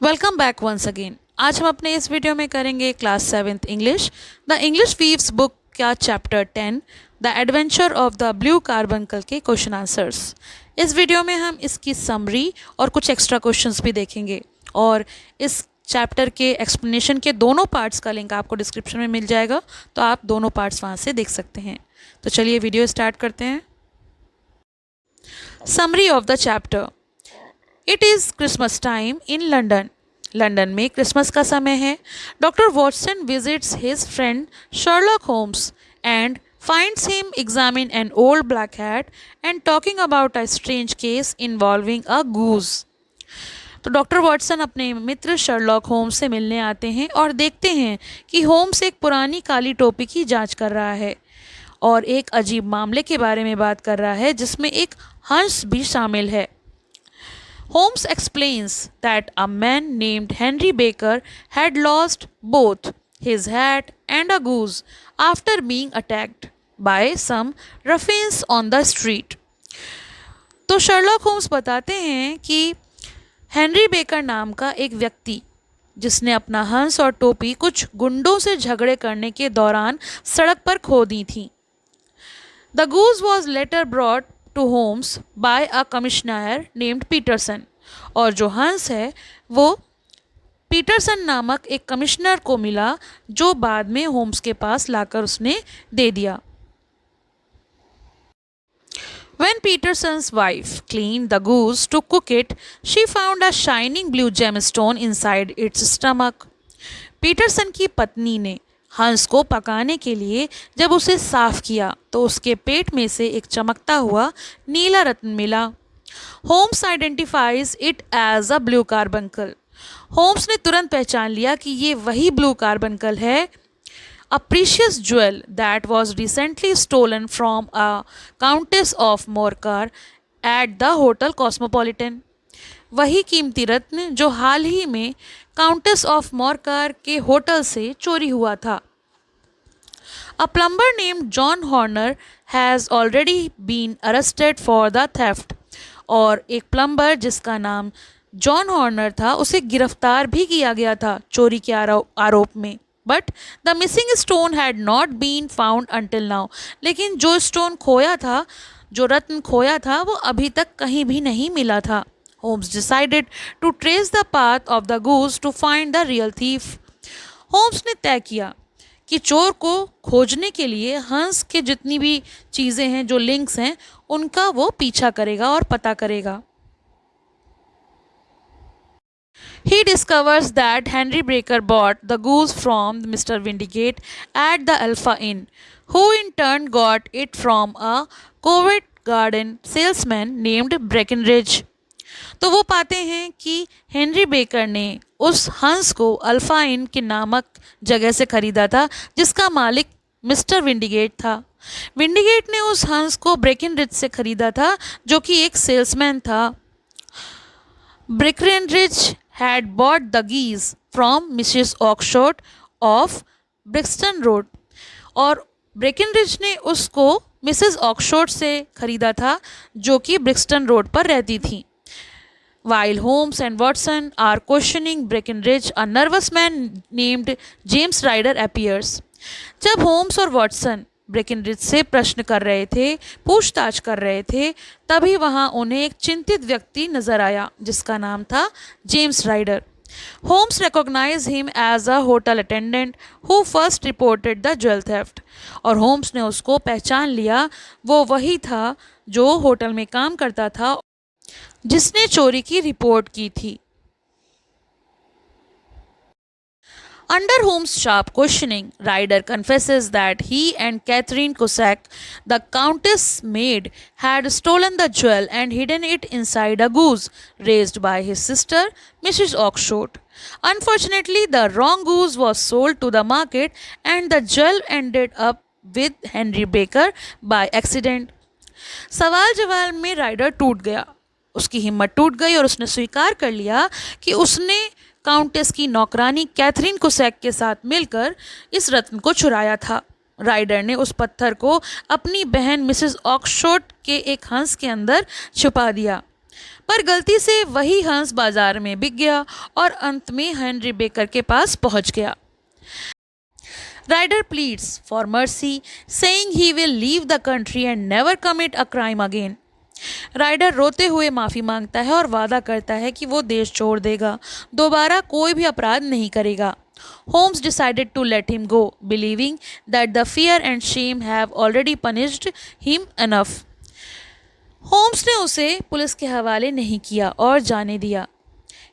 Welcome back once again. आज हम अपने इस वीडियो में करेंगे class 7th English the English weaves book का chapter 10 the adventure of the blue carbuncle के क्वेश्चन आंसर्स। इस वीडियो में हम इसकी समरी और कुछ एक्स्ट्रा क्वेश्चंस भी देखेंगे और इस चैप्टर के एक्सप्लेनेशन के दोनों पार्ट्स का लिंक आपको डिस्क्रिप्शन में मिल जाएगा, तो आप दोनों पार्ट्स वहाँ से देख सकते हैं। तो चलिए वीडियो स्टार्ट करते हैं। Summary of the chapter. It is Christmas time in London. London में क्रिसमस का समय है। Doctor Watson visits his friend Sherlock homes and finds him examine an old black hat and talking about a strange case involving a goose. तो doctor Watson अपने मित्र Sherlock Holmes से मिलने आते हैं और देखते हैं कि होम्स एक पुरानी काली टोपी की जांच कर रहा है और एक अजीब मामले के बारे में बात कर रहा है जिसमें एक हंस भी शामिल है। Holmes explains that a man named Henry Baker had lost both his hat and a goose after being attacked by some ruffians on the street. तो शर्लॉक होम्स बताते हैं कि हेनरी बेकर नाम का एक व्यक्ति जिसने अपना हंस और टोपी कुछ गुंडों से झगड़े करने के दौरान सड़क पर खो दी थी। The goose was later brought to Holmes by a commissioner named Peterson, और जो हंस है वो पीटरसन नामक एक कमिश्नर को मिला जो बाद में होम्स के पास लाकर उसने दे दिया। When Peterson's wife cleaned the goose to cook it, she found a shining blue gemstone inside its stomach. Peterson की पत्नी ने हंस को पकाने के लिए जब उसे साफ किया तो उसके पेट में से एक चमकता हुआ नीला रत्न मिला। Holmes identifies it as a blue carbuncle. Holmes ने तुरंत पहचान लिया कि ये वही ब्लू कार्बंकल है। A precious jewel that was recently stolen from a countess of Morcar at the hotel Cosmopolitan. वही कीमती रत्न जो हाल ही में काउंटेस ऑफ मोरकार के होटल से चोरी हुआ था। A plumber named John Horner has already been arrested for the theft. और एक प्लम्बर जिसका नाम जॉन हॉर्नर था उसे गिरफ्तार भी किया गया था चोरी के आरोप में। But the missing stone had not been found until now. लेकिन जो स्टोन खोया था, जो रत्न खोया था, वो अभी तक कहीं भी नहीं मिला था। Holmes decided to trace the path of the goose to find the real thief. Holmes ने तय किया कि चोर को खोजने के लिए हंस के जितनी भी चीज़ें हैं, जो लिंक्स हैं, उनका वो पीछा करेगा और पता करेगा। He discovers that Henry Baker bought the goose from Mr. Windigate at the Alpha Inn, who in turn got it from a Covent Garden salesman named Breckenridge. तो वो पाते हैं कि हेनरी बेकर ने उस हंस को अल्फा इन के नामक जगह से खरीदा था जिसका मालिक मिस्टर विंडीगेट था। विंडीगेट ने उस हंस को ब्रेकिनरिज से खरीदा था जो कि एक सेल्समैन था। Breckinridge had bought the geese from Mrs Oxford of Brixton Road, और ब्रेकिनरिज ने उसको मिसेस ऑक्सफोर्ड से खरीदा था जो कि ब्रिक्सटन रोड पर रहती थी। While Holmes and Watson are questioning Breckenridge, a nervous man named James Ryder appears. जब होम्स और वॉटसन ब्रेकिनरिज से प्रश्न कर रहे थे, पूछताछ कर रहे थे, तभी वहाँ उन्हें एक चिंतित व्यक्ति नजर आया जिसका नाम था James Ryder. Holmes recognized him as a hotel attendant who first reported the jewel theft. और होम्स ने उसको पहचान लिया, वो वही था जो होटल में काम करता था जिसने चोरी की रिपोर्ट की थी। Under Holmes' sharp questioning, Ryder confesses that he and Catherine Cossack, the Countess' maid, had stolen the jewel and hidden it inside a goose raised by his sister, Mrs. Oxshott. Unfortunately, the wrong goose was sold to the market and the jewel ended up with Henry Baker by accident. सवाल जवाब में rider टूट गया, उसकी हिम्मत टूट गई और उसने स्वीकार कर लिया कि उसने काउंटेस की नौकरानी कैथरीन कोसैक के साथ मिलकर इस रत्न को चुराया था। राइडर ने उस पत्थर को अपनी बहन मिसेस ऑक्सफोर्ड के एक हंस के अंदर छुपा दिया। पर गलती से वही हंस बाजार में बिक गया और अंत में हेनरी बेकर के पास पहुंच गया। Ryder pleads for mercy, saying he will leave the country and never commit a crime again. Ryder रोते हुए माफ़ी मांगता है और वादा करता है कि वो देश छोड़ देगा, दोबारा कोई भी अपराध नहीं करेगा। Holmes decided to let him go, believing that the fear and shame have already punished him enough. Holmes ने उसे पुलिस के हवाले नहीं किया और जाने दिया।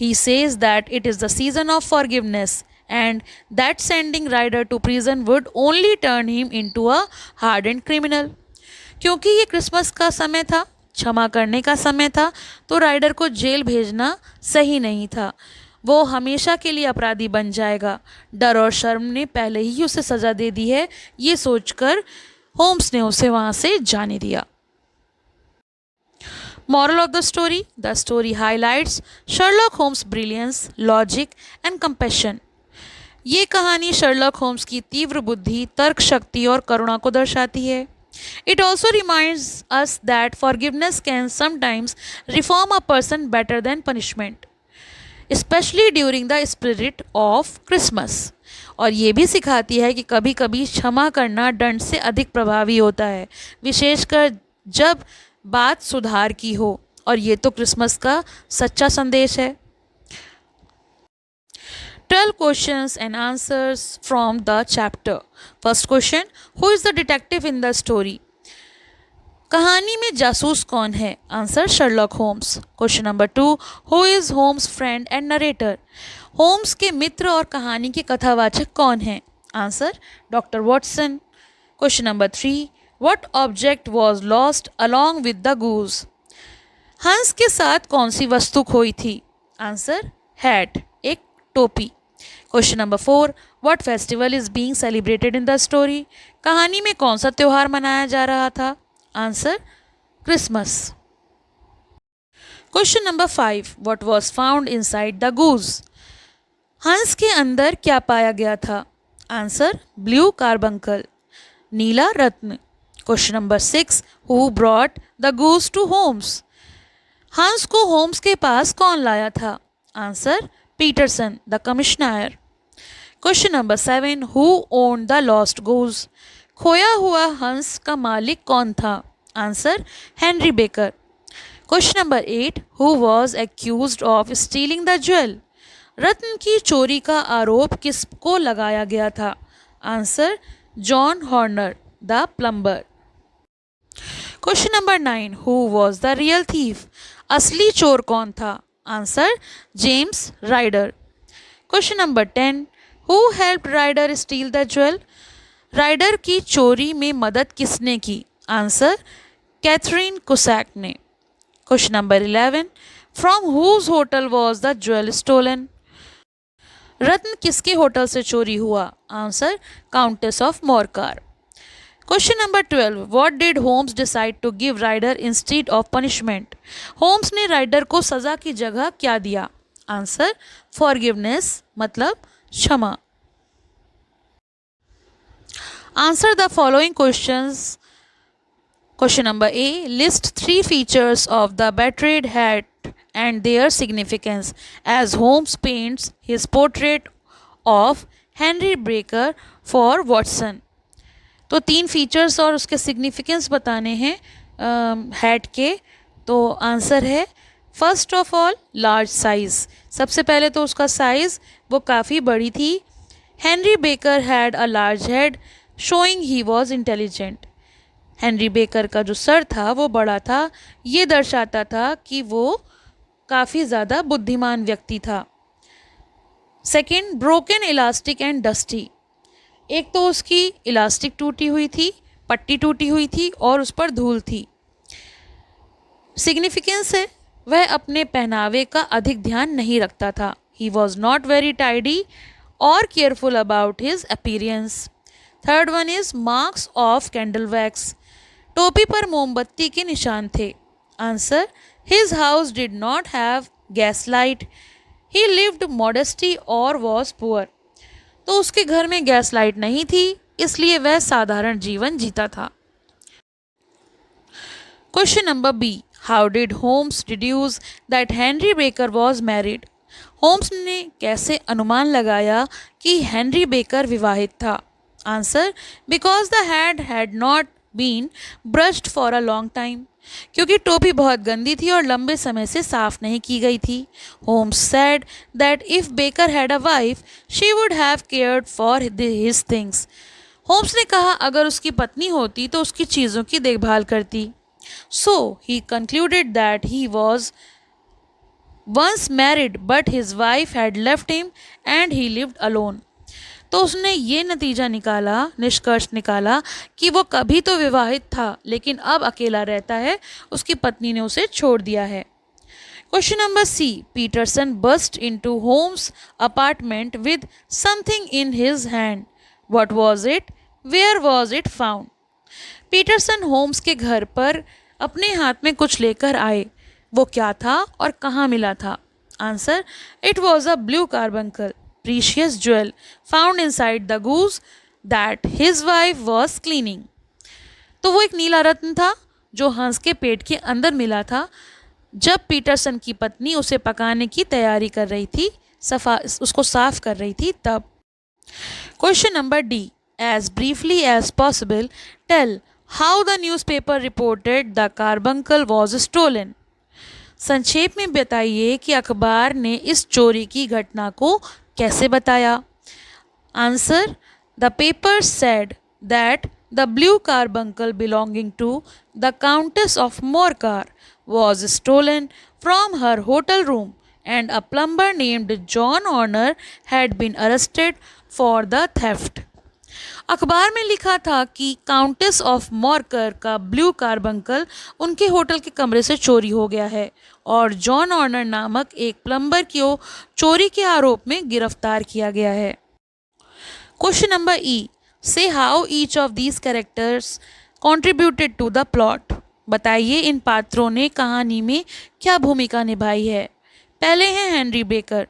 He says that it is the season of forgiveness and that sending Ryder to prison would only turn him into a hardened criminal. क्योंकि ये क्रिसमस का समय था, क्षमा करने का समय था, तो राइडर को जेल भेजना सही नहीं था। वो हमेशा के लिए अपराधी बन जाएगा। डर और शर्म ने पहले ही उसे सज़ा दे दी है, ये सोचकर होम्स ने उसे वहाँ से जाने दिया। Moral of the story highlights Sherlock Holmes' brilliance, logic and compassion. ये कहानी शर्लॉक होम्स की तीव्र बुद्धि, तर्क शक्ति और करुणा को दर्शाती है। It also reminds us that forgiveness can sometimes reform a person better than punishment, especially during the spirit of Christmas. और ये भी सिखाती है कि कभी कभी क्षमा करना दंड से अधिक प्रभावी होता है, विशेषकर जब बात सुधार की हो, और ये तो क्रिसमस का सच्चा संदेश है। 12 questions and answers from the chapter. First question, who is the detective in the story? कहानी में जासूस कौन है? Answer Sherlock Holmes. Question number 2, who is Holmes' friend and narrator? Holmes के मित्र और कहानी के कथावाचक कौन हैं? Answer doctor Watson. Question number 3, what object was lost along with the goose? हंस के साथ कौन सी वस्तु खोई थी? आंसर हैट, एक टोपी। Question number 4, what festival is being celebrated in the story? कहानी में कौन सा त्योहार मनाया जा रहा था? Answer Christmas. Question number 5, what was found inside the goose? हंस के अंदर क्या पाया गया था? Answer blue carbuncle, Neela Ratna. Question number 6, who brought the goose to Holmes? हंस को होम्स के पास कौन लाया था? Answer Peterson, the commissioner. Question number 7, who owned the lost goose? खोया हुआ हंस का मालिक कौन था? Answer Henry Baker. Question number 8, who was accused of stealing the jewel? रत्न की चोरी का आरोप किसको लगाया गया था? Answer John Horner, the plumber. Question number 9, who was the real thief? असली चोर कौन था? Answer James Ryder. Question number 10, who helped rider steal the jewel? Ryder की चोरी में मदद किसने की? आंसर कैथरीन कुसैक ने। Question number 11, from whose hotel was the jewel stolen? रत्न किसके होटल से चोरी हुआ? Answer Countess of Morcar. Question number 12, what did Holmes decide to give Ryder instead of punishment? Holmes ने राइडर को सज़ा की जगह क्या दिया? आंसर फॉरगिवनेस, मतलब क्षमा। Answer the following questions. Question number A, list 3 features of the betrayed hat and their significance as Holmes paints his portrait of Henry Baker for Watson. तो 3 फीचर्स और उसके सिग्निफिकेंस बताने हैं हैट के। तो answer है first of all large size. सबसे पहले तो उसका साइज़ वो काफ़ी बड़ी थी। Henry baker had a large head showing he was intelligent. Henry baker का जो सर था वो बड़ा था, ये दर्शाता था कि वो काफ़ी ज़्यादा बुद्धिमान व्यक्ति था। Second, broken elastic and dusty. एक तो उसकी इलास्टिक टूटी हुई थी, पट्टी टूटी हुई थी और उस पर धूल थी। सिग्निफिकेंस है वह अपने पहनावे का अधिक ध्यान नहीं रखता था। He was not very tidy और careful about his appearance. Third one is marks of candle wax. टोपी पर मोमबत्ती के निशान थे। Answer his house did not have gas light. He lived modesty और वॉज पुअर। तो उसके घर में गैस लाइट नहीं थी, इसलिए वह साधारण जीवन जीता था। Question number B, how did Holmes deduce that Henry Baker was married? Holmes ने कैसे अनुमान लगाया कि हेनरी बेकर विवाहित था? Answer, because the head had not been brushed for a long time, क्योंकि टोपी बहुत गंदी थी और लंबे समय से साफ नहीं की गई थी। Holmes said that if Baker had a wife she would have cared for his things. Holmes ने कहा अगर उसकी पत्नी होती तो उसकी चीज़ों की देखभाल करती। So he concluded that he was once married but his wife had left him and he lived alone. तो उसने ये निष्कर्ष निकाला कि वो कभी तो विवाहित था लेकिन अब अकेला रहता है, उसकी पत्नी ने उसे छोड़ दिया है। Question number C, Peterson burst into Holmes apartment with something in his hand. What was it? Where was it found? Peterson Holmes के घर पर अपने हाथ में कुछ लेकर आए। वो क्या था और कहाँ मिला था? Answer, it was a blue carbuncle, precious jewel found inside the goose that his wife was cleaning. तो वो एक नीला रत्न था जो हंस के पेट के अंदर मिला था जब पीटरसन की पत्नी उसे पकाने की तैयारी कर रही थी, उसको साफ कर रही थी तब। Question number D, as briefly as possible, tell how the newspaper reported the carbuncle was stolen. संक्षेप में बताइए कि अखबार ने इस चोरी की घटना को कैसे बताया? Answer, the paper said that the blue carbuncle belonging to the Countess of Morcar was stolen from her hotel room and a plumber named John Horner had been arrested for the theft. अखबार में लिखा था कि countess of मॉर्कर का blue carbuncle उनके hotel के कमरे से चोरी हो गया है और जॉन ऑर्नर नामक एक प्लम्बर को चोरी के आरोप में गिरफ्तार किया गया है। Question number E, say how each of these characters contributed to the plot. बताइए इन पात्रों ने कहानी में क्या भूमिका निभाई है। पहले हैं Henry Baker.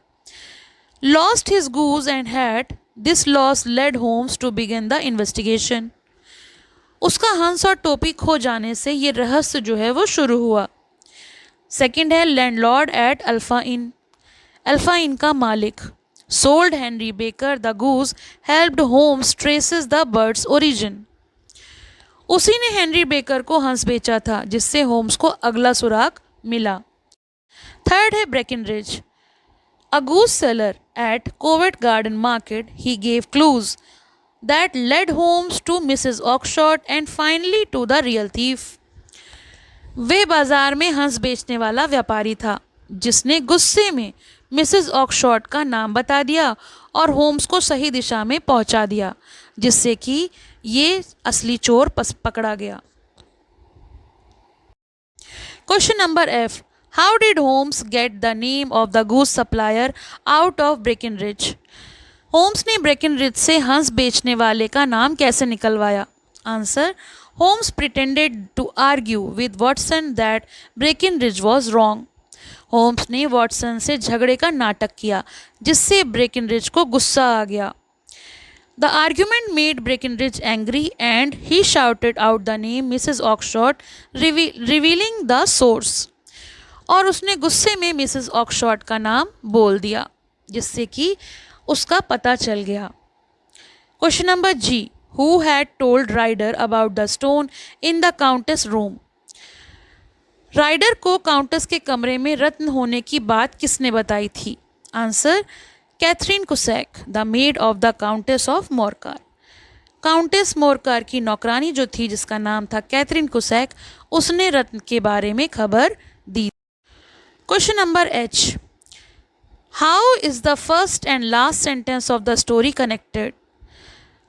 Lost his goose and hat, this loss led Holmes to begin the investigation. उसका हंस और टोपी खो जाने से ये रहस्य जो है वो शुरू हुआ। सेकंड है landlord at Alpha Inn. Alpha Inn का मालिक। Sold Henry Baker the goose helped Holmes traces the bird's origin. उसी ने हेनरी बेकर को हंस बेचा था जिससे होम्स को अगला सुराग मिला। थर्ड है ब्रेकिनरिज। A goose seller at Covent Garden Market, he gave clues that led Holmes to Mrs. Oxshott and finally to the real thief. वे बाजार में हंस बेचने वाला व्यापारी था जिसने गुस्से में मिसेस ऑक्शॉट का नाम बता दिया और होम्स को सही दिशा में पहुंचा दिया जिससे कि ये असली चोर पकड़ा गया। Question number F, how did Holmes get the name of the goose supplier out of Breckenridge? Holmes ने ब्रेकिनरिज से हंस बेचने वाले का नाम कैसे निकलवाया? Answer, Holmes pretended to argue with Watson that Breckinridge was wrong. Holmes ने वॉटसन से झगड़े का नाटक किया जिससे ब्रेकिनरिज को गुस्सा आ गया। The argument made Breckinridge angry and he shouted out the name Mrs Oakshott revealing the source. और उसने गुस्से में मिसेस ऑक्शॉट का नाम बोल दिया जिससे कि उसका पता चल गया। Question number G, who had told Ryder about the stone in the countess room? Ryder को काउंटेस के कमरे में रत्न होने की बात किसने बताई थी? Answer, Catherine Cusack, the maid of the Countess of Morcar. Countess Morcar की नौकरानी जो थी जिसका नाम था कैथरीन कुसैक, उसने रत्न के बारे में खबर दी। Question number H, how is the first and last sentence of the story connected?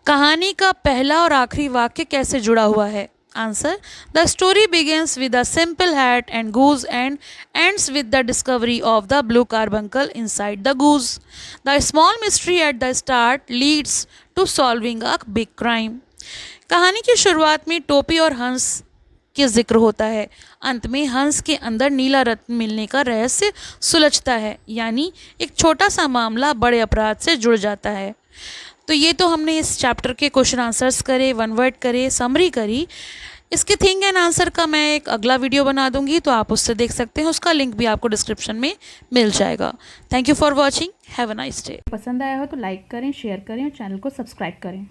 कहानी का पहला और आखिरी वाक्य कैसे जुड़ा हुआ है? Answer, the story begins with a simple hat and goose and ends with the discovery of the blue carbuncle inside the goose. The small mystery at the start leads to solving a big crime. कहानी की शुरुआत में टोपी और हंस के जिक्र होता है, अंत में हंस के अंदर नीला रत्न मिलने का रहस्य सुलझता है, यानी एक छोटा सा मामला बड़े अपराध से जुड़ जाता है। तो ये तो हमने इस चैप्टर के क्वेश्चन आंसर्स करे, वन वर्ड करे, समरी करी। इसके थिंग एंड आंसर का मैं एक अगला वीडियो बना दूंगी, तो आप उससे देख सकते हैं, उसका लिंक भी आपको डिस्क्रिप्शन में मिल जाएगा। Thank you for watching, have a nice day. पसंद आया हो तो लाइक करें, शेयर करें और चैनल को सब्सक्राइब करें।